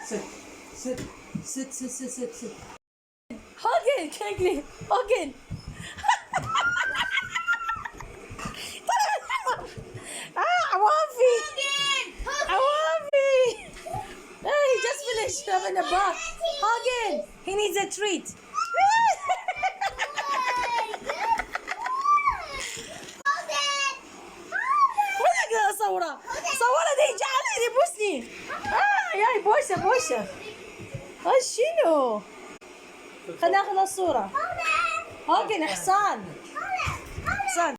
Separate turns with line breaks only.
Sit. Sit. Sit, sit, sit, sit, sit.
Hogan, Kegli. Hogan. Awafi. Awafi. He just finished having a bath. Hogan, he needs a treat. ولا صورة صورة دي جعلني يبوسني. يا بوسة بوسة. شنو؟ خلينا ناخذ الصورة. هوجن حصان.